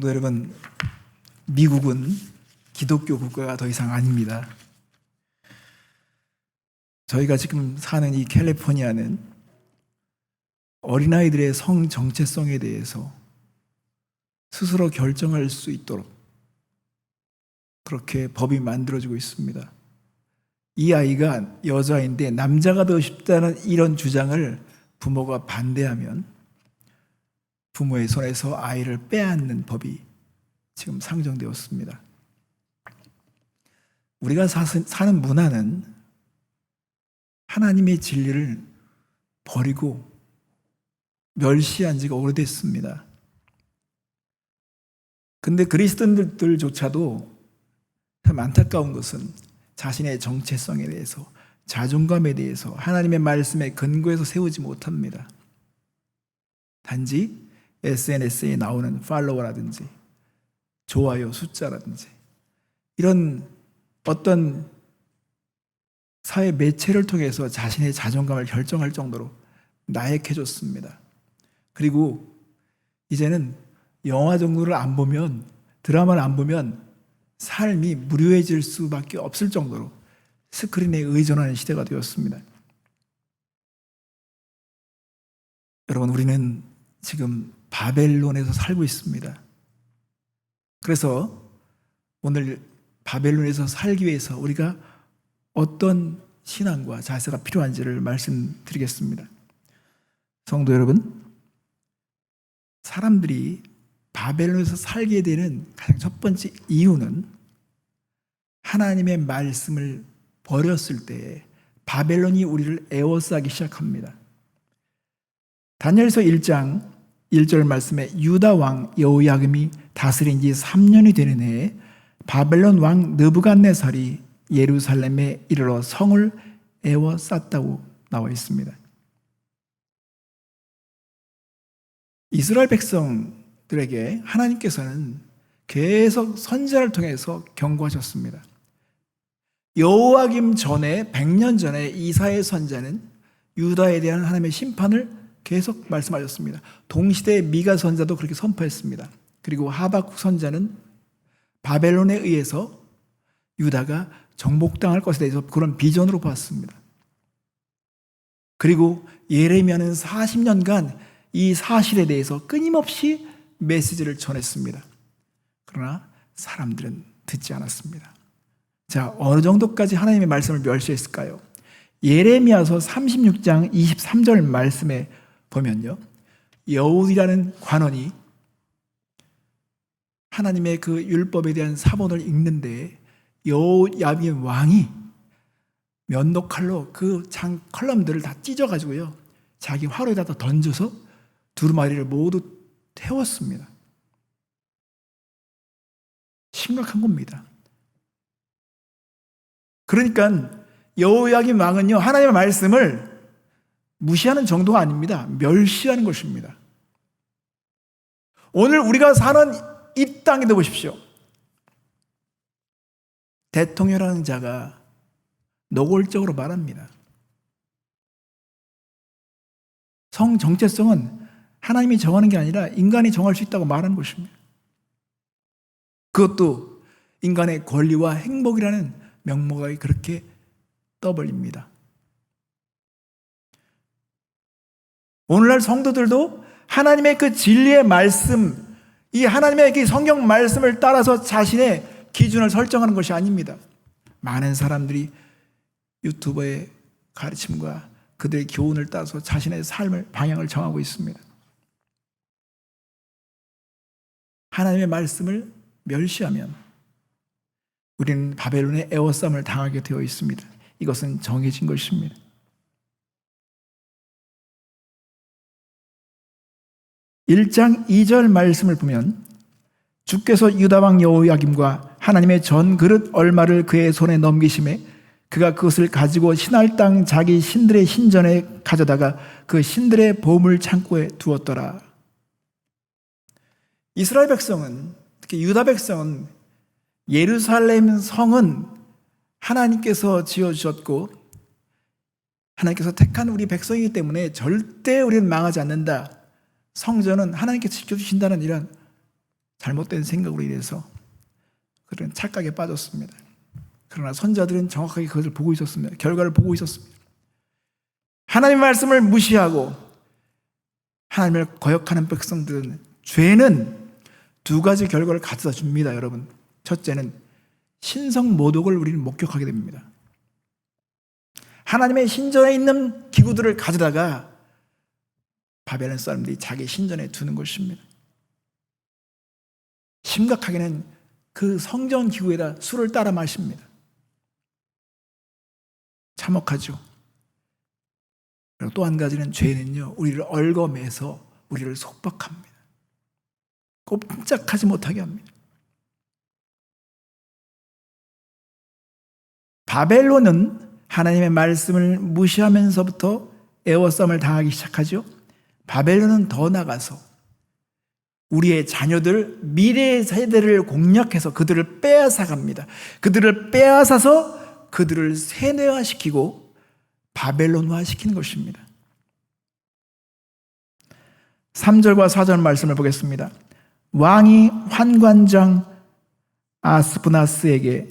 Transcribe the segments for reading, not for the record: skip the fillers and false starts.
성도 여러분, 미국은 기독교 국가가 더 이상 아닙니다. 저희가 지금 사는 이 캘리포니아는 어린아이들의 성 정체성에 대해서 스스로 결정할 수 있도록 그렇게 법이 만들어지고 있습니다. 이 아이가 여자인데 남자가 더 쉽다는 이런 주장을 부모가 반대하면 부모의 손에서 아이를 빼앗는 법이 지금 상정되었습니다. 우리가 사는 문화는 하나님의 진리를 버리고 멸시한 지가 오래됐습니다. 근데 그리스도인들조차도 참 안타까운 것은 자신의 정체성에 대해서, 자존감에 대해서 하나님의 말씀에 근거해서 세우지 못합니다. 단지 SNS에 나오는 팔로워라든지 좋아요 숫자라든지 이런 어떤 사회 매체를 통해서 자신의 자존감을 결정할 정도로 나약해졌습니다. 그리고 이제는 영화 정도를 안 보면, 드라마를 안 보면 삶이 무료해질 수밖에 없을 정도로 스크린에 의존하는 시대가 되었습니다. 여러분, 우리는 지금 바벨론에서 살고 있습니다. 그래서 오늘 바벨론에서 살기 위해서 우리가 어떤 신앙과 자세가 필요한지를 말씀드리겠습니다. 성도 여러분, 사람들이 바벨론에서 살게 되는 가장 첫 번째 이유는 하나님의 말씀을 버렸을 때 바벨론이 우리를 에워싸기 시작합니다. 다니엘서 1장 1절 말씀에 유다 왕 여호야김이 다스린 지 3년이 되는 해에 바벨론 왕 느부갓네살이 예루살렘에 이르러 성을 에워쌌다고 나와 있습니다. 이스라엘 백성들에게 하나님께서는 계속 선지자를 통해서 경고하셨습니다. 여호야김 전에 100년 전에 이사야 선지자는 유다에 대한 하나님의 심판을 계속 말씀하셨습니다. 동시대의 미가 선지자도 그렇게 선포했습니다. 그리고 하박국 선지자는 바벨론에 의해서 유다가 정복당할 것에 대해서 그런 비전으로 봤습니다. 그리고 예레미야는 40년간 이 사실에 대해서 끊임없이 메시지를 전했습니다. 그러나 사람들은 듣지 않았습니다. 자, 어느 정도까지 하나님의 말씀을 멸시했을까요? 예레미야서 36장 23절 말씀에 보면요, 여우디라는 관원이 하나님의 그 율법에 대한 사본을 읽는데 여호야김 왕이 면도칼로 그 장 컬럼들을 다 찢어가지고요, 자기 화로에다 던져서 두루마리를 모두 태웠습니다. 심각한 겁니다. 그러니까 여호야김 왕은요, 하나님의 말씀을 무시하는 정도가 아닙니다. 멸시하는 것입니다. 오늘 우리가 사는 이 땅에도 보십시오. 대통령이라는 자가 노골적으로 말합니다. 성 정체성은 하나님이 정하는 게 아니라 인간이 정할 수 있다고 말하는 것입니다. 그것도 인간의 권리와 행복이라는 명목이 그렇게 떠벌립니다. 오늘날 성도들도 하나님의 그 진리의 말씀, 이 하나님의 그 성경 말씀을 따라서 자신의 기준을 설정하는 것이 아닙니다. 많은 사람들이 유튜버의 가르침과 그들의 교훈을 따라서 자신의 삶을, 방향을 정하고 있습니다. 하나님의 말씀을 멸시하면 우리는 바벨론의 에워싸움을 당하게 되어 있습니다. 이것은 정해진 것입니다. (1장 2절) 말씀을 보면 주께서 유다왕 여호야김과 하나님의 전 그릇 얼마를 그의 손에 넘기심에 그가 그것을 가지고 신할 땅 자기 신들의 신전에 가져다가 그 신들의 보물 창고에 두었더라. 이스라엘 백성은, 특히 유다 백성은 예루살렘 성은 하나님께서 지어주셨고 하나님께서 택한 우리 백성이기 때문에 절대 우리는 망하지 않는다. 성전은 하나님께서 지켜주신다는 이런 잘못된 생각으로 인해서 그런 착각에 빠졌습니다. 그러나 선자들은 정확하게 그것을 보고 있었습니다. 결과를 보고 있었습니다. 하나님의 말씀을 무시하고 하나님을 거역하는 백성들은, 죄는 두 가지 결과를 가져다 줍니다, 여러분. 첫째는 신성모독을 우리는 목격하게 됩니다. 하나님의 신전에 있는 기구들을 가져다가 바벨론 사람들이 자기 신전에 두는 것입니다. 심각하게는 그 성전 기구에다 술을 따라 마십니다. 참혹하죠. 그리고 또 한 가지는, 죄는요, 우리를 얽어매서 우리를 속박합니다. 꼼짝하지 못하게 합니다. 바벨론은 하나님의 말씀을 무시하면서부터 애워싸움을 당하기 시작하죠. 바벨론은 더 나가서 우리의 자녀들, 미래의 세대를 공략해서 그들을 빼앗아갑니다. 그들을 빼앗아서 그들을 세뇌화시키고 바벨론화시키는 것입니다. 3절과 4절 말씀을 보겠습니다. 왕이 환관장 아스푸나스에게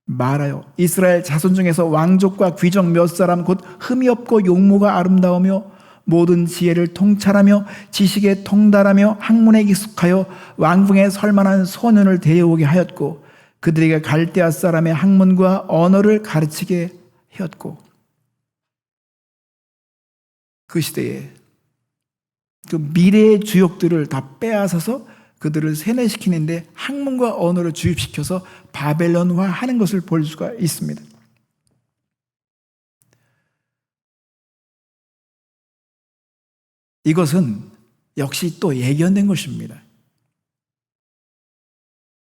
말하여 이스라엘 자손 중에서 왕족과 귀족 몇 사람 곧 흠이 없고 용모가 아름다우며 모든 지혜를 통찰하며 지식에 통달하며 학문에 익숙하여 왕궁에 설만한 소년을 데려오게 하였고 그들에게 갈대아 사람의 학문과 언어를 가르치게 하였고, 그 시대에 그 미래의 주역들을 다 빼앗아서 그들을 세뇌시키는데 학문과 언어를 주입시켜서 바벨론화하는 것을 볼 수가 있습니다. 이것은 역시 또 예견된 것입니다.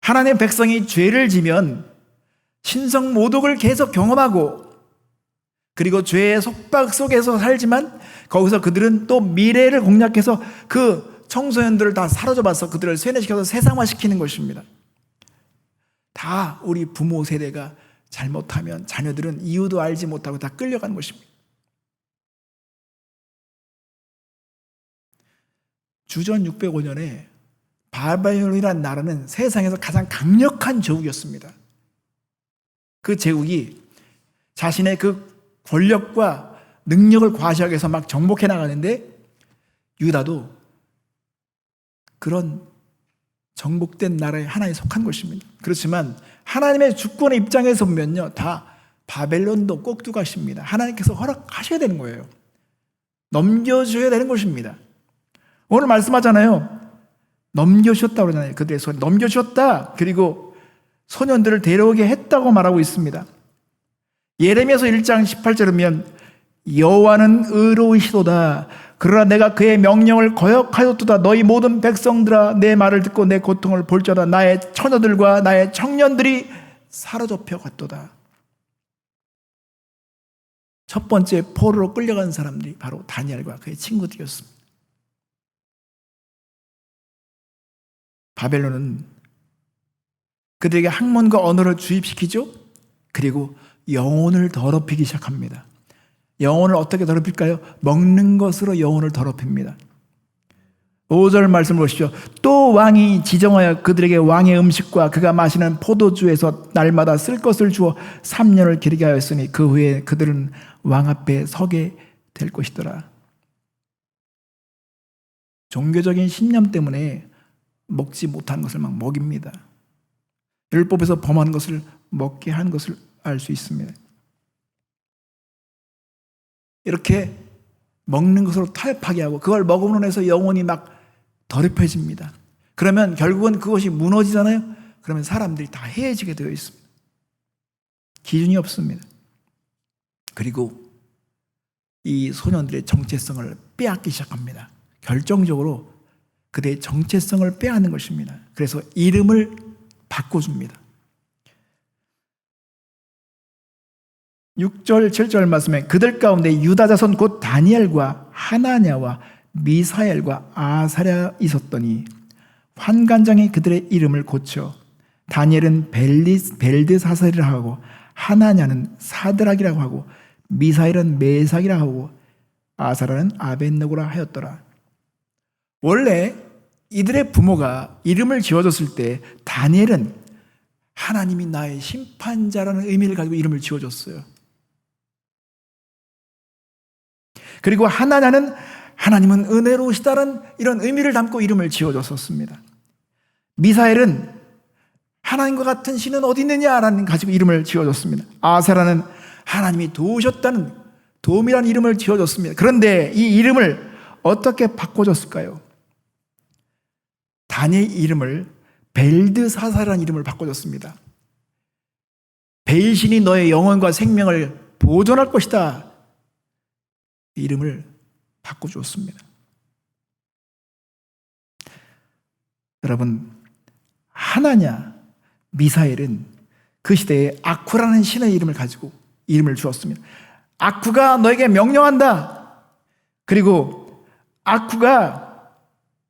하나님의 백성이 죄를 지면 신성모독을 계속 경험하고, 그리고 죄의 속박 속에서 살지만 거기서 그들은 또 미래를 공략해서 그 청소년들을 다 사로잡아서 그들을 세뇌시켜서 세상화시키는 것입니다. 다 우리 부모 세대가 잘못하면 자녀들은 이유도 알지 못하고 다 끌려가는 것입니다. 주전 605년에 바벨론이라는 나라는 세상에서 가장 강력한 제국이었습니다. 그 제국이 자신의 그 권력과 능력을 과시하기 위해서 막 정복해 나가는데, 유다도 그런 정복된 나라의 하나에 속한 것입니다. 그렇지만 하나님의 주권의 입장에서 보면요, 다 바벨론도 꼭두가시입니다. 하나님께서 허락하셔야 되는 거예요. 넘겨줘야 되는 것입니다. 오늘 말씀하잖아요. 넘겨주셨다고 그러잖아요. 그들의 손에 넘겨주셨다. 그리고 소년들을 데려오게 했다고 말하고 있습니다. 예레미야서 1장 18절에 보면 여호와는 의로우시도다. 그러나 내가 그의 명령을 거역하였도다. 너희 모든 백성들아 내 말을 듣고 내 고통을 볼지어다. 나의 처녀들과 나의 청년들이 사로잡혀 갔도다. 첫 번째 포로로 끌려간 사람들이 바로 다니엘과 그의 친구들이었습니다. 바벨론은 그들에게 학문과 언어를 주입시키죠. 그리고 영혼을 더럽히기 시작합니다. 영혼을 어떻게 더럽힐까요? 먹는 것으로 영혼을 더럽힙니다. 5절 말씀을 보십시오. 또 왕이 지정하여 그들에게 왕의 음식과 그가 마시는 포도주에서 날마다 쓸 것을 주어 3년을 기르게 하였으니 그 후에 그들은 왕 앞에 서게 될 것이더라. 종교적인 신념 때문에 먹지 못한 것을 막 먹입니다. 율법에서 범한 것을 먹게 한 것을 알 수 있습니다. 이렇게 먹는 것으로 타협하게 하고 그걸 먹음으로 해서 영혼이 막 더럽혀집니다. 그러면 결국은 그것이 무너지잖아요. 그러면 사람들이 다 해해지게 되어 있습니다. 기준이 없습니다. 그리고 이 소년들의 정체성을 빼앗기 시작합니다. 결정적으로 그들의 정체성을 빼앗는 것입니다. 그래서 이름을 바꿔줍니다. 6절 7절 말씀에 그들 가운데 유다 자손 곧 다니엘과 하나냐와 미사엘과 아사랴 있었더니 환관장이 그들의 이름을 고쳐 다니엘은 벨드사살이라고 하고 하나냐는 사드락이라고 하고 미사엘은 메삭이라고 하고 아사랴는 아벳느고라 하였더라. 원래 이들의 부모가 이름을 지어줬을 때 다니엘은 하나님이 나의 심판자라는 의미를 가지고 이름을 지어줬어요. 그리고 하나냐는 하나님은 은혜로우시다는 이런 의미를 담고 이름을 지어줬었습니다. 미사엘은 하나님과 같은 신은 어디 있느냐라는 가지고 이름을 지어줬습니다. 아세라는 하나님이 도우셨다는 도움이라는 이름을 지어줬습니다. 그런데 이 이름을 어떻게 바꿔줬을까요? 다니엘 이름을 벨드사사라는 이름을 바꿔줬습니다. 벨신이 너의 영혼과 생명을 보존할 것이다. 이름을 바꿔주었습니다. 여러분, 하나냐, 미사엘은 그 시대에 아쿠라는 신의 이름을 가지고 이름을 주었습니다. 아쿠가 너에게 명령한다. 그리고 아쿠와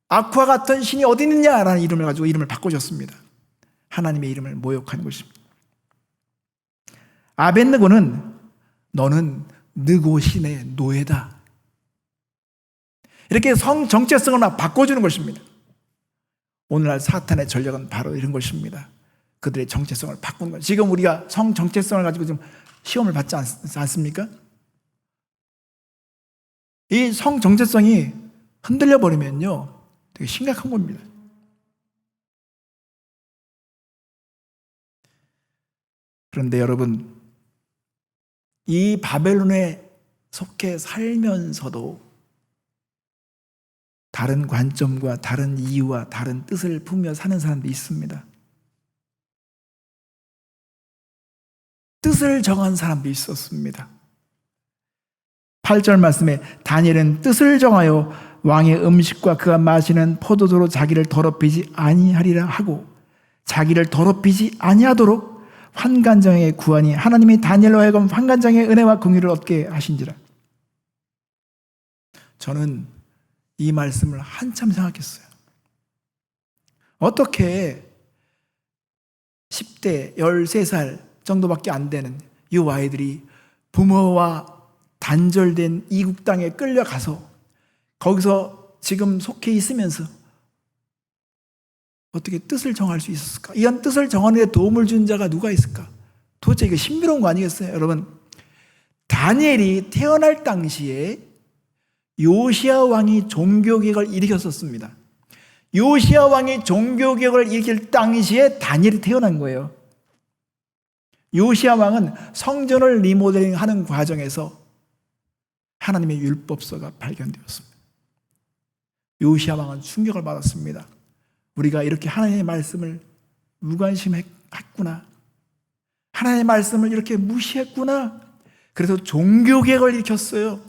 같은 신이 어디 있느냐라는 이름을 가지고 이름을 바꿔줬습니다. 하나님의 이름을 모욕하는 것입니다. 아벳느고는 너는 느고 신의 노예다. 이렇게 성 정체성을 바꿔주는 것입니다. 오늘날 사탄의 전략은 바로 이런 것입니다. 그들의 정체성을 바꾸는 것. 지금 우리가 성 정체성을 가지고 좀 시험을 받지 않습니까? 이 성 정체성이 흔들려 버리면요, 되게 심각한 겁니다. 그런데 여러분, 이 바벨론에 속해 살면서도 다른 관점과 다른 이유와 다른 뜻을 품며 사는 사람도 있습니다. 뜻을 정한 사람도 있었습니다. 8절 말씀에 다니엘은 뜻을 정하여 왕의 음식과 그가 마시는 포도주로 자기를 더럽히지 아니하리라 하고 자기를 더럽히지 아니하도록 환관장에 구하니 하나님이 다니엘로 하여금 환관장의 은혜와 긍휼을 얻게 하신지라. 저는 이 말씀을 한참 생각했어요. 어떻게 10대, 13살 정도밖에 안 되는 이 아이들이 부모와 단절된 이국 땅에 끌려가서 거기서 지금 속해 있으면서 어떻게 뜻을 정할 수 있었을까? 이런 뜻을 정하는 데 도움을 준 자가 누가 있을까? 도대체 이게 신비로운 거 아니겠어요? 여러분, 다니엘이 태어날 당시에 요시야 왕이 종교개혁을 일으켰었습니다. 요시야 왕이 종교개혁을 일으킬 당시에 다니엘이 태어난 거예요. 요시야 왕은 성전을 리모델링하는 과정에서 하나님의 율법서가 발견되었습니다. 요시야 왕은 충격을 받았습니다. 우리가 이렇게 하나님의 말씀을 무관심했구나. 하나님의 말씀을 이렇게 무시했구나. 그래서 종교개혁을 일으켰어요.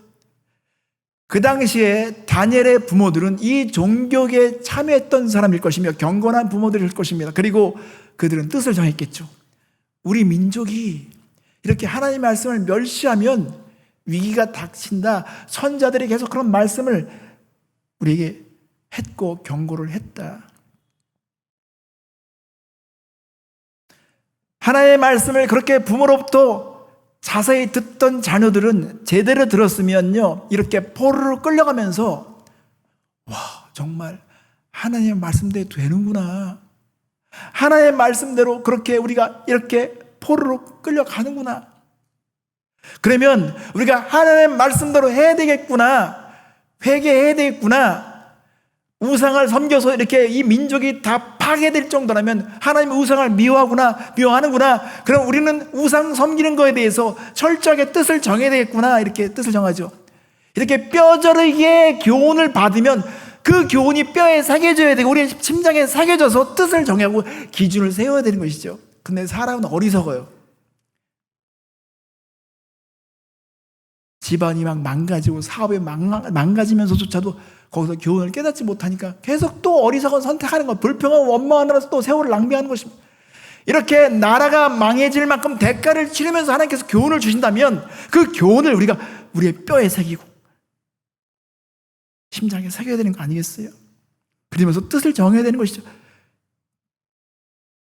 그 당시에 다니엘의 부모들은 이 종교개혁에 참여했던 사람일 것이며 경건한 부모들일 것입니다. 그리고 그들은 뜻을 정했겠죠. 우리 민족이 이렇게 하나님의 말씀을 멸시하면 위기가 닥친다. 선자들이 계속 그런 말씀을 우리에게 했고 경고를 했다. 하나님의 말씀을 그렇게 부모로부터 자세히 듣던 자녀들은 제대로 들었으면요, 이렇게 포로로 끌려가면서 와, 정말 하나님의 말씀대로 되는구나. 하나님의 말씀대로 그렇게 우리가 이렇게 포로로 끌려가는구나. 그러면 우리가 하나님의 말씀대로 해야 되겠구나. 회개해야 되겠구나. 우상을 섬겨서 이렇게 이 민족이 다 파괴될 정도라면 하나님의 우상을 미워하는구나. 그럼 우리는 우상 섬기는 거에 대해서 철저하게 뜻을 정해야 되겠구나. 이렇게 뜻을 정하죠. 이렇게 뼈저리게 교훈을 받으면 그 교훈이 뼈에 새겨져야 되고 우리의 심장에 새겨져서 뜻을 정하고 기준을 세워야 되는 것이죠. 근데 사람은 어리석어요. 집안이 막 망가지고 사업이 망가지면서조차도 거기서 교훈을 깨닫지 못하니까 계속 또 어리석은 선택하는 것, 불평하고 원망하느라서 또 세월을 낭비하는 것입니다. 이렇게 나라가 망해질 만큼 대가를 치르면서 하나님께서 교훈을 주신다면 그 교훈을 우리가 우리의 뼈에 새기고 심장에 새겨야 되는 거 아니겠어요? 그러면서 뜻을 정해야 되는 것이죠.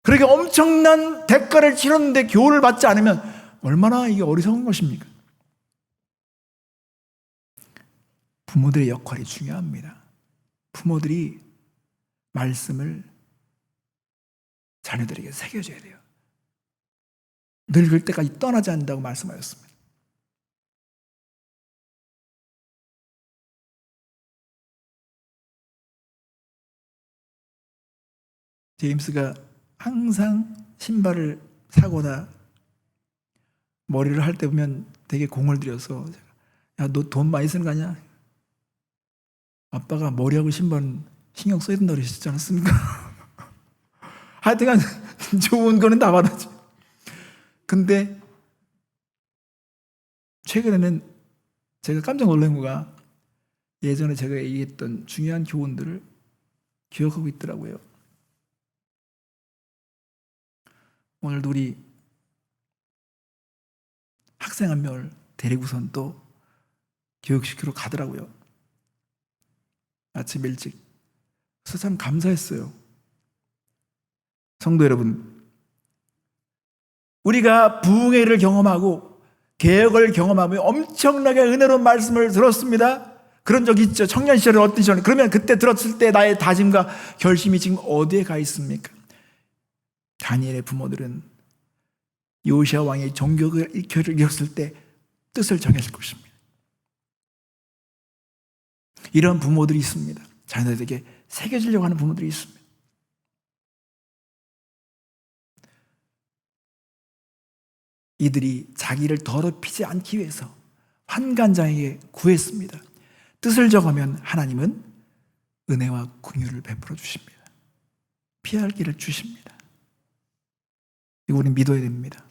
그렇게 엄청난 대가를 치렀는데 교훈을 받지 않으면 얼마나 이게 어리석은 것입니까? 부모들의 역할이 중요합니다. 부모들이 말씀을 자녀들에게 새겨줘야 돼요. 늙을 때까지 떠나지 않는다고 말씀하셨습니다. 제임스가 항상 신발을 사거나 머리를 할 때 보면 되게 공을 들여서, 야, 너 돈 많이 쓰는 거 아니야? 아빠가 머리하고 신발은 신경 써야 된다고 그러시지 않았습니까? 하여튼간 좋은 거는 다 받았죠. 근데 최근에는 제가 깜짝 놀란 거가, 예전에 제가 얘기했던 중요한 교훈들을 기억하고 있더라고요. 오늘도 우리 학생 한 명을 데리고선 또 교육시키러 가더라고요. 아침 일찍. 그래서 참 감사했어요. 성도 여러분, 우리가 부흥회를 경험하고 개혁을 경험하며 엄청나게 은혜로운 말씀을 들었습니다. 그런 적 있죠. 청년 시절에 어떠셨나요? 그러면 그때 들었을 때 나의 다짐과 결심이 지금 어디에 가 있습니까? 다니엘의 부모들은 요시야 왕의 종교를 잃었을 때 뜻을 정했을 것입니다. 이런 부모들이 있습니다. 자녀들에게 새겨지려고 하는 부모들이 있습니다. 이들이 자기를 더럽히지 않기 위해서 환관장에게 구했습니다. 뜻을 정하면 하나님은 은혜와 긍휼을 베풀어 주십니다. 피할 길을 주십니다. 이거 우리는 믿어야 됩니다.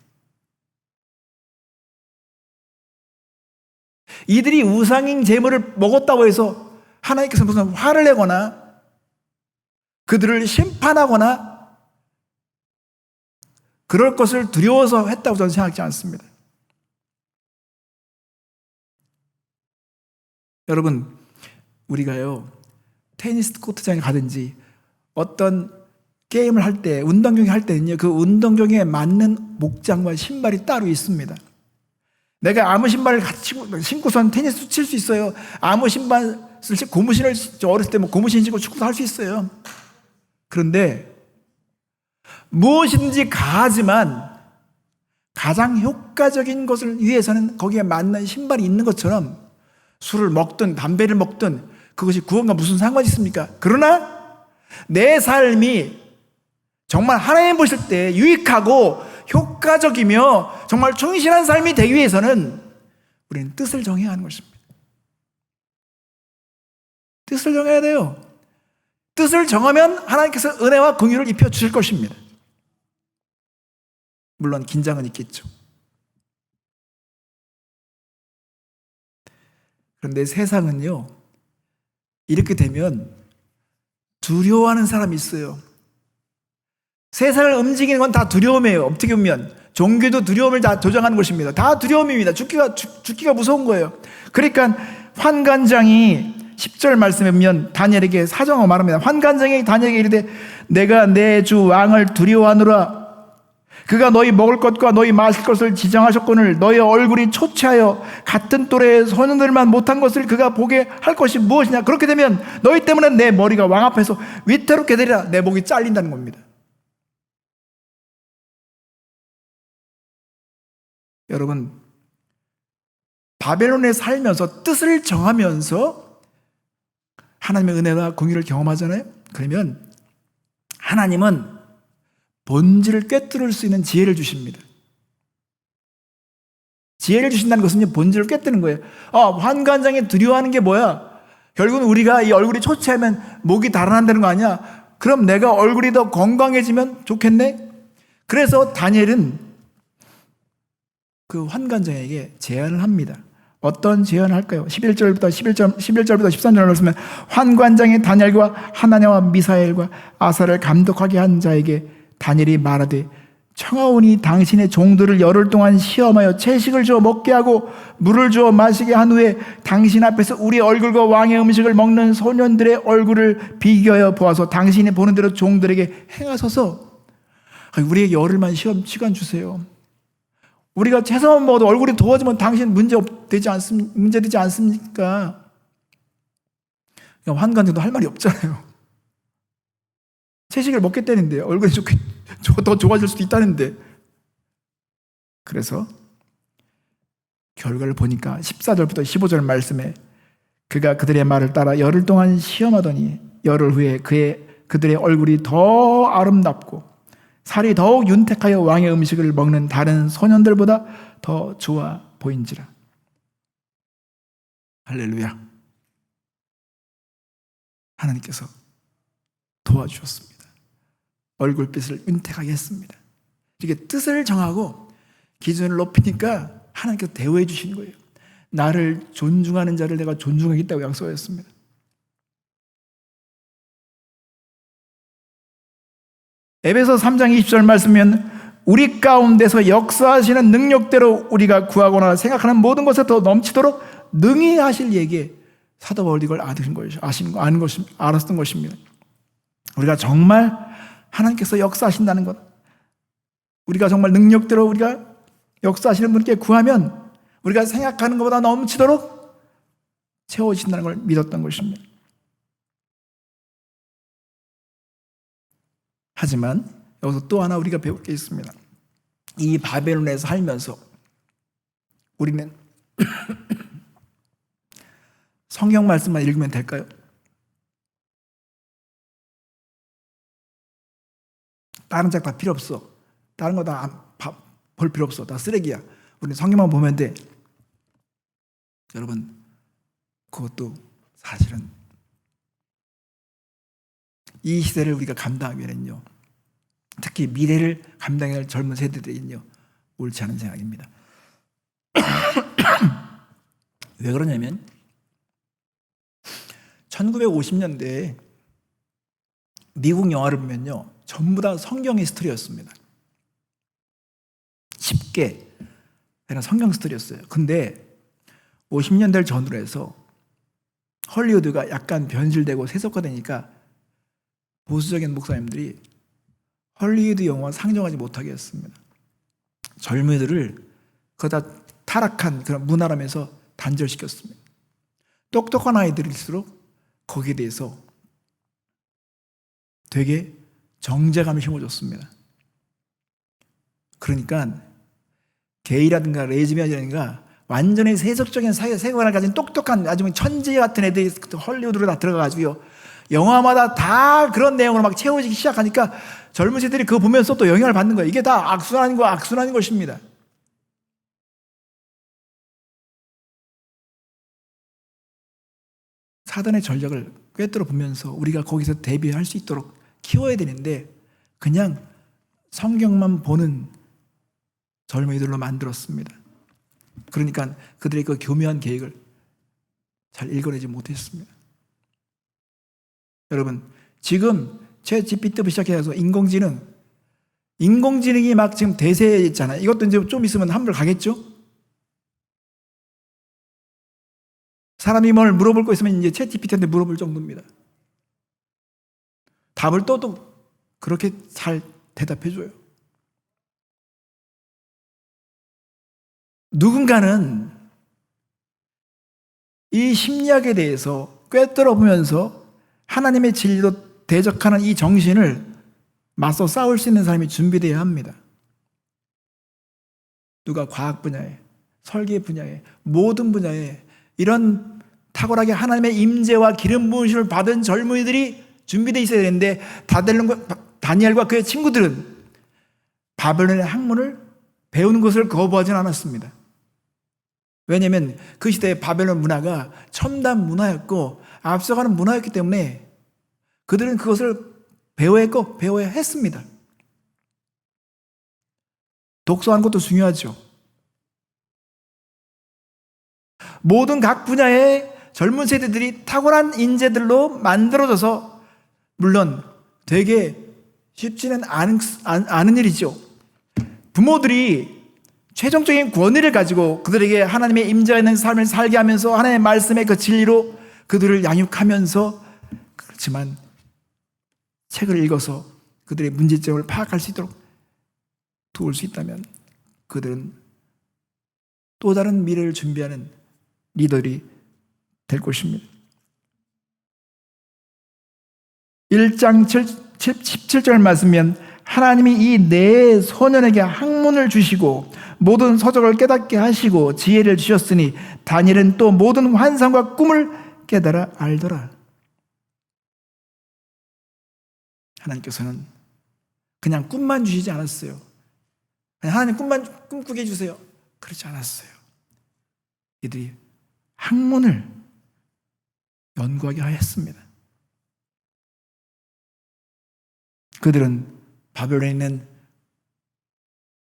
이들이 우상인 제물을 먹었다고 해서 하나님께서 무슨 화를 내거나 그들을 심판하거나 그럴 것을 두려워서 했다고 저는 생각하지 않습니다. 여러분, 우리가요, 테니스 코트장에 가든지 어떤 게임을 할 때, 운동 경기 할 때는요, 그 운동 경기에 맞는 목장과 신발이 따로 있습니다. 내가 아무 신발을 같이 신고선 테니스 칠 수 있어요. 아무 신발, 고무신을, 어렸을 때 뭐 고무신 신고 축구도 할 수 있어요. 그런데 무엇이든지 가하지만 가장 효과적인 것을 위해서는 거기에 맞는 신발이 있는 것처럼 술을 먹든 담배를 먹든 그것이 구원과 무슨 상관이 있습니까? 그러나 내 삶이 정말 하나님 보실 때 유익하고 효과적이며 정말 충실한 삶이 되기 위해서는 우리는 뜻을 정해야 하는 것입니다. 뜻을 정해야 돼요. 뜻을 정하면 하나님께서 은혜와 긍휼을 입혀 주실 것입니다. 물론 긴장은 있겠죠. 그런데 세상은요, 이렇게 되면 두려워하는 사람이 있어요. 세상을 움직이는 건 다 두려움이에요. 어떻게 보면 종교도 두려움을 다 조장하는 것입니다. 다 두려움입니다. 죽기가 무서운 거예요. 그러니까 환관장이 10절 말씀에 보면 다니엘에게 사정하고 말합니다. 환관장이 다니엘에게 이르되 내가 내 주 왕을 두려워하노라. 그가 너희 먹을 것과 너희 마실 것을 지정하셨거늘 너희 얼굴이 초췌하여 같은 또래의 소년들만 못한 것을 그가 보게 할 것이 무엇이냐. 그렇게 되면 너희 때문에 내 머리가 왕 앞에서 위태롭게 되리라. 내 목이 잘린다는 겁니다. 여러분, 바벨론에 살면서 뜻을 정하면서 하나님의 은혜와 긍휼을 경험하잖아요. 그러면 하나님은 본질을 꿰뚫을 수 있는 지혜를 주십니다. 지혜를 주신다는 것은 본질을 꿰뚫는 거예요. 환관장에 두려워하는 게 뭐야? 결국은 우리가 이 얼굴이 초췌하면 목이 달아난다는 거 아니야? 그럼 내가 얼굴이 더 건강해지면 좋겠네? 그래서 다니엘은 그 환관장에게 제안을 합니다. 어떤 제안을 할까요? 11절부터 13절을 보시면 환관장의 다니엘과 하나냐와 미사엘과 아사를 감독하게 한 자에게 다니엘이 말하되 청하오니 당신의 종들을 열흘 동안 시험하여 채식을 주어 먹게 하고 물을 주어 마시게 한 후에 당신 앞에서 우리 얼굴과 왕의 음식을 먹는 소년들의 얼굴을 비교하여 보아서 당신이 보는 대로 종들에게 행하소서. 우리에게 열흘만 시간 주세요. 우리가 채소만 먹어도 얼굴이 도와지면 당신 문제되지 않습니까? 환관장도 할 말이 없잖아요. 채식을 먹겠다는데, 얼굴이 더 좋아질 수도 있다는데. 그래서 결과를 보니까 14절부터 15절 말씀에 그가 그들의 말을 따라 열흘 동안 시험하더니 열흘 후에 그들의 얼굴이 더 아름답고 살이 더욱 윤택하여 왕의 음식을 먹는 다른 소년들보다 더 좋아 보인지라. 할렐루야. 하나님께서 도와주셨습니다. 얼굴빛을 윤택하게 했습니다. 이렇게 뜻을 정하고 기준을 높이니까 하나님께서 대우해 주신 거예요. 나를 존중하는 자를 내가 존중하겠다고 약속하였습니다. 에베소 3장 20절 말씀은 우리 가운데서 역사하시는 능력대로 우리가 구하거나 생각하는 모든 것에 더 넘치도록 능히 하실 얘기에 사도 바울이 이걸 알았던 것입니다. 우리가 정말 하나님께서 역사하신다는 것, 우리가 정말 능력대로 우리가 역사하시는 분께 구하면 우리가 생각하는 것보다 넘치도록 채워주신다는 걸 믿었던 것입니다. 하지만 여기서 또 하나 우리가 배울 게 있습니다. 이 바벨론에서 살면서 우리는 성경 말씀만 읽으면 될까요? 다른 책 다 필요 없어. 다른 거 다 볼 필요 없어. 다 쓰레기야. 우리는 성경만 보면 돼. 여러분, 그것도 사실은 이 시대를 우리가 감당하기 위해는요, 특히 미래를 감당해야 할 젊은 세대들은요, 옳지 않은 생각입니다. 왜 그러냐면 1950년대에 미국 영화를 보면요, 전부 다 성경의 스토리였습니다. 쉽게 그냥 성경 스토리였어요. 근데 50년대를 전후로 해서 헐리우드가 약간 변질되고 세속화되니까 보수적인 목사님들이 헐리우드 영화 상정하지 못하게 했습니다. 젊은이들을 그다 타락한 그런 문화라면서 단절시켰습니다. 똑똑한 아이들일수록 거기에 대해서 되게 정제감을 심어줬습니다. 그러니까 게이라든가 레즈비언이라든가 완전히 세속적인 세계관을 가진 똑똑한 아주 천재 같은 애들이 헐리우드로 다 들어가가지고요, 영화마다 다 그런 내용으로 막 채워지기 시작하니까 젊은 세대들이 그거 보면서 또 영향을 받는 거예요. 이게 다 악순환인 것입니다. 사단의 전략을 꿰뚫어 보면서 우리가 거기서 대비할 수 있도록 키워야 되는데 그냥 성경만 보는 젊은이들로 만들었습니다. 그러니까 그들의 그 교묘한 계획을 잘 읽어내지 못했습니다. 여러분, 지금 챗GPT부터 시작해서 인공지능이 막 지금 대세에 있잖아요. 이것도 이제 좀 있으면 한물 가겠죠? 사람이 뭘 물어볼 거 있으면 이제 챗GPT한테 물어볼 정도입니다. 답을 떠도 그렇게 잘 대답해줘요. 누군가는 이 심리학에 대해서 꿰뚫어 보면서 하나님의 진리로 대적하는 이 정신을 맞서 싸울 수 있는 사람이 준비되어야 합니다. 누가 과학 분야에, 설계 분야에, 모든 분야에 이런 탁월하게 하나님의 임재와 기름 부으심을 받은 젊은이들이 준비되어 있어야 되는데 다니엘과 그의 친구들은 바벨론의 학문을 배우는 것을 거부하지는 않았습니다. 왜냐하면 그 시대의 바벨론 문화가 첨단 문화였고 앞서가는 문화였기 때문에 그들은 그것을 배워야 했습니다. 독서하는 것도 중요하죠. 모든 각 분야의 젊은 세대들이 탁월한 인재들로 만들어져서 물론 되게 쉽지는 않은 일이죠. 부모들이 최종적인 권위를 가지고 그들에게 하나님의 임재가 있는 삶을 살게 하면서 하나님의 말씀의 그 진리로 그들을 양육하면서, 그렇지만 책을 읽어서 그들의 문제점을 파악할 수 있도록 도울 수 있다면 그들은 또 다른 미래를 준비하는 리더들이 될 것입니다. 1장 17절 말씀면 하나님이 이 네 소년에게 학문을 주시고 모든 서적을 깨닫게 하시고 지혜를 주셨으니 다니엘은 또 모든 환상과 꿈을 깨달아 알더라. 하나님께서는 그냥 꿈만 주시지 않았어요. 하나님 꿈만 꿈꾸게 해주세요. 그렇지 않았어요. 이들이 학문을 연구하게 하였습니다. 그들은 바벨론에 있는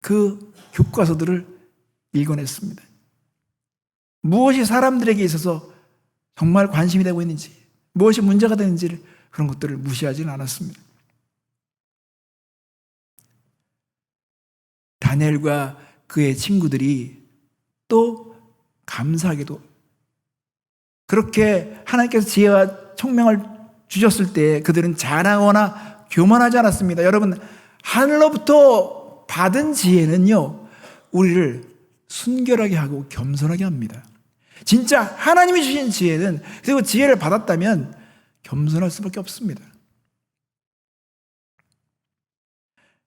그 교과서들을 읽어냈습니다. 무엇이 사람들에게 있어서 정말 관심이 되고 있는지, 무엇이 문제가 되는지 그런 것들을 무시하지는 않았습니다. 다니엘과 그의 친구들이 또 감사하게도 그렇게 하나님께서 지혜와 총명을 주셨을 때 그들은 자랑하거나 교만하지 않았습니다. 여러분, 하늘로부터 받은 지혜는요, 우리를 순결하게 하고 겸손하게 합니다. 진짜 하나님이 주신 지혜는, 그리고 지혜를 받았다면 겸손할 수밖에 없습니다.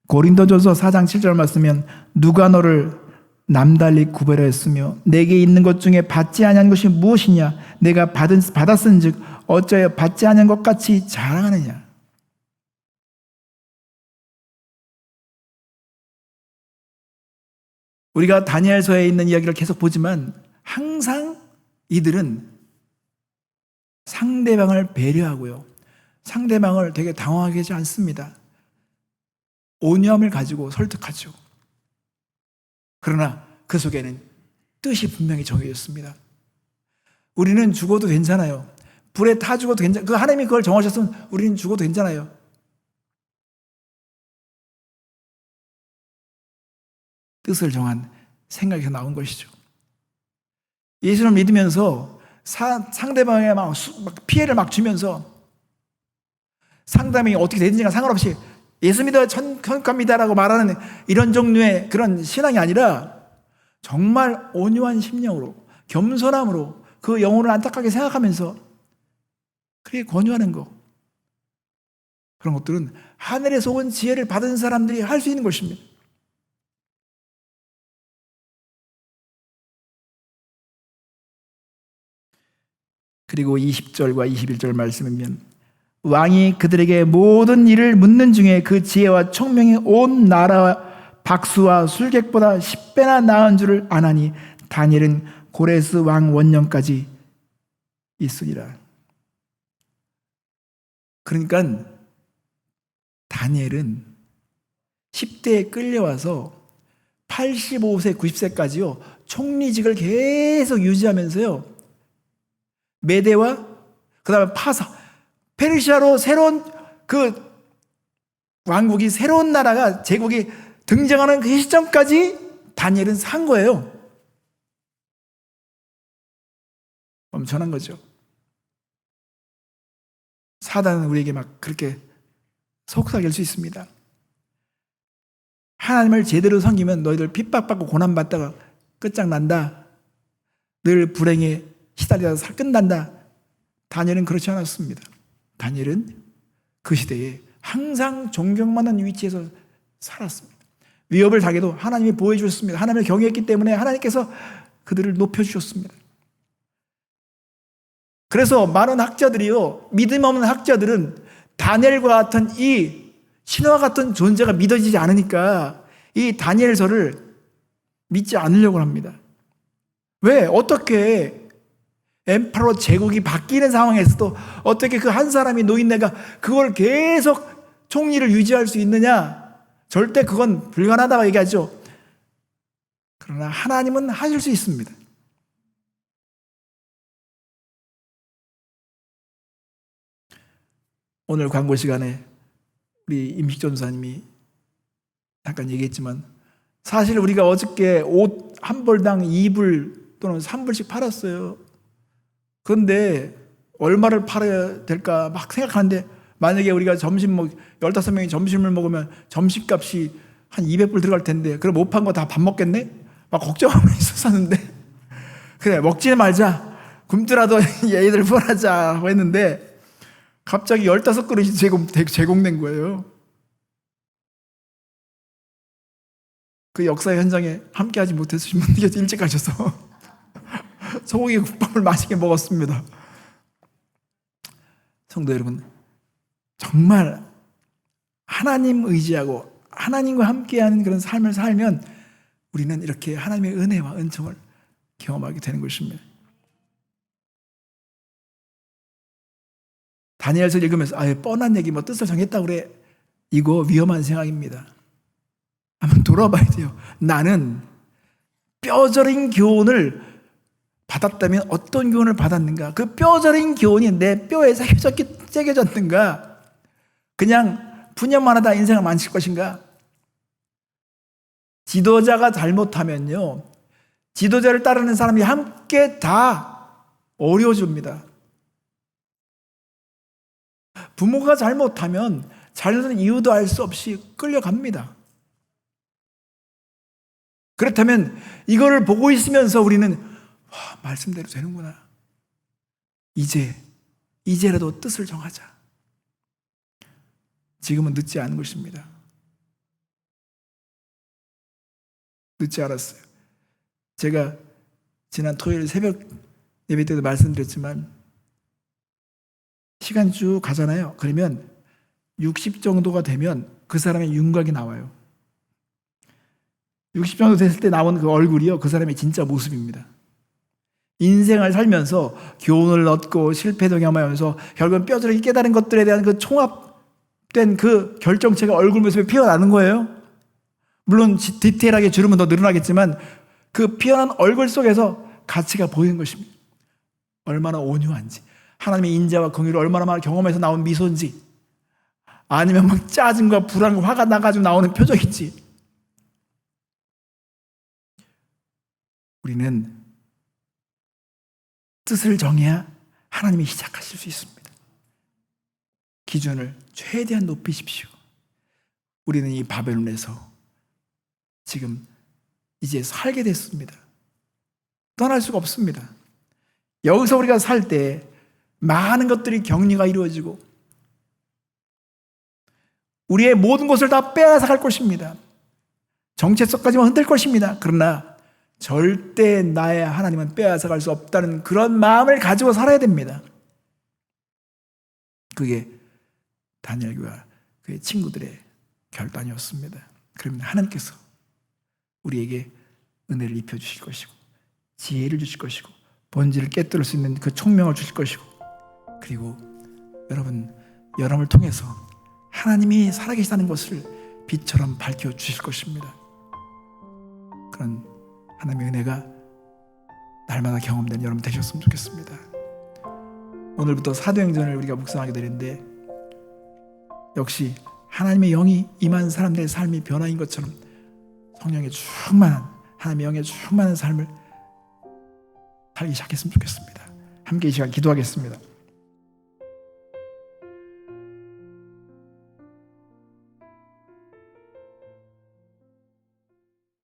고린도전서 4장 7절 말씀은 누가 너를 남달리 구별하였으며 내게 있는 것 중에 받지 아니한 것이 무엇이냐? 내가 받았은즉 어찌하여 받지 아니한 것 같이 자랑하느냐? 우리가 다니엘서에 있는 이야기를 계속 보지만 항상 이들은 상대방을 배려하고요, 상대방을 되게 당황하게 하지 않습니다. 온유함을 가지고 설득하죠. 그러나 그 속에는 뜻이 분명히 정해졌습니다. 우리는 죽어도 괜찮아요. 불에 타 죽어도 괜찮아요. 그 하나님이 그걸 정하셨으면 우리는 죽어도 괜찮아요. 뜻을 정한 생각에서 나온 것이죠. 예수를 믿으면서 상대방에 막 피해를 막 주면서 상대방이 어떻게 되는지가 상관없이 예수 믿어 천국갑니다라고 말하는 이런 종류의 그런 신앙이 아니라 정말 온유한 심령으로, 겸손함으로 그 영혼을 안타깝게 생각하면서 그렇게 권유하는 것, 그런 것들은 하늘에서 온 지혜를 받은 사람들이 할 수 있는 것입니다. 그리고 20절과 21절 말씀이면 왕이 그들에게 모든 일을 묻는 중에 그 지혜와 총명이 온 나라와 박수와 술객보다 10배나 나은 줄을 아나니 다니엘은 고레스 왕 원년까지 있으리라. 그러니까 다니엘은 10대에 끌려와서 85세, 90세까지요 총리직을 계속 유지하면서요 메대와 그 다음에 파사, 페르시아로 새로운 그 왕국이, 새로운 나라가, 제국이 등장하는 그 시점까지 다니엘은 산 거예요. 엄청난 거죠. 사단은 우리에게 막 그렇게 속삭일 수 있습니다. 하나님을 제대로 섬기면 너희들 핍박받고 고난받다가 끝장난다. 늘 불행에 시달려서 끝난다. 다니엘은 그렇지 않았습니다. 다니엘은 그 시대에 항상 존경받는 위치에서 살았습니다. 위협을 당해도 하나님이 보호해 주셨습니다. 하나님을 경외했기 때문에 하나님께서 그들을 높여주셨습니다. 그래서 많은 학자들이요, 믿음 없는 학자들은 다니엘과 같은 이 신화 같은 존재가 믿어지지 않으니까 이 다니엘서를 믿지 않으려고 합니다. 왜? 어떻게 엠파로 제국이 바뀌는 상황에서도 어떻게 그 한 사람이 노인네가 그걸 계속 총리를 유지할 수 있느냐? 절대 그건 불가능하다고 얘기하죠. 그러나 하나님은 하실 수 있습니다. 오늘 광고 시간에 우리 임식 전사님이 잠깐 얘기했지만 사실 우리가 어저께 옷 한 벌당 2불 또는 3불씩 팔았어요. 그런데 얼마를 팔아야 될까 막 생각하는데 만약에 우리가 점심 15명이 점심을 먹으면 점심값이 한 200불 들어갈 텐데 그럼 못 판 거 다 밥 먹겠네? 막 걱정하고 있었는데 그래 먹지 말자, 굶더라도 얘들 보내자 했는데 갑자기 15그릇이 제공된 거예요. 그 역사의 현장에 함께하지 못했으신 분들이 일찍 가셔서 소고기 국밥을 맛있게 먹었습니다. 성도 여러분, 정말 하나님 의지하고 하나님과 함께하는 그런 삶을 살면 우리는 이렇게 하나님의 은혜와 은총을 경험하게 되는 것입니다. 다니엘서 읽으면서 뻔한 얘기 뜻을 정했다고 그래. 이거 위험한 생각입니다. 한번 돌아봐야 돼요. 나는 뼈저린 교훈을 받았다면 어떤 교훈을 받았는가? 그 뼈저린 교훈이 내 뼈에 새겨졌는가? 그냥 분열만 하다 인생을 망칠 것인가? 지도자가 잘못하면요, 지도자를 따르는 사람이 함께 다 어려워집니다. 부모가 잘못하면 자녀들은 이유도 알 수 없이 끌려갑니다. 그렇다면 이거를 보고 있으면서 우리는 말씀대로 되는구나. 이제라도 뜻을 정하자. 지금은 늦지 않은 것입니다. 늦지 않았어요. 제가 지난 토요일 새벽 예배 때도 말씀드렸지만 시간 쭉 가잖아요. 그러면 60 정도가 되면 그 사람의 윤곽이 나와요. 60 정도 됐을 때 나온 그 얼굴이요, 그 사람의 진짜 모습입니다. 인생을 살면서 교훈을 얻고 실패도 경험하면서 결국은 뼈저리게 깨달은 것들에 대한 그 총합된 그 결정체가 얼굴 모습에 피어나는 거예요. 물론 디테일하게 줄이면 더 늘어나겠지만 그 피어난 얼굴 속에서 가치가 보이는 것입니다. 얼마나 온유한지, 하나님의 인자와 긍휼을 얼마나 경험해서 나온 미소인지, 아니면 막 짜증과 불안과 화가 나가지고 나오는 표정인지. 우리는 뜻을 정해야 하나님이 시작하실 수 있습니다. 기준을 최대한 높이십시오. 우리는 이 바벨론에서 지금 이제 살게 됐습니다. 떠날 수가 없습니다. 여기서 우리가 살 때 많은 것들이 격리가 이루어지고 우리의 모든 것을 다 빼앗아 갈 것입니다. 정체성까지만 흔들 것입니다. 그러나 절대 나의 하나님은 빼앗아 갈 수 없다는 그런 마음을 가지고 살아야 됩니다. 그게 다니엘과 그의 친구들의 결단이었습니다. 그러면 하나님께서 우리에게 은혜를 입혀주실 것이고 지혜를 주실 것이고 본질을 깨뜨릴 수 있는 그 총명을 주실 것이고, 그리고 여러분을 통해서 하나님이 살아계시다는 것을 빛처럼 밝혀주실 것입니다. 그런 하나님의 은혜가 날마다 경험되는 여러분 되셨으면 좋겠습니다. 오늘부터 사도행전을 우리가 묵상하게 되는데 역시 하나님의 영이 임한 사람들의 삶이 변화인 것처럼 성령의 충만한, 하나님의 영의 충만한 삶을 살기 시작했으면 좋겠습니다. 함께 이 시간 기도하겠습니다.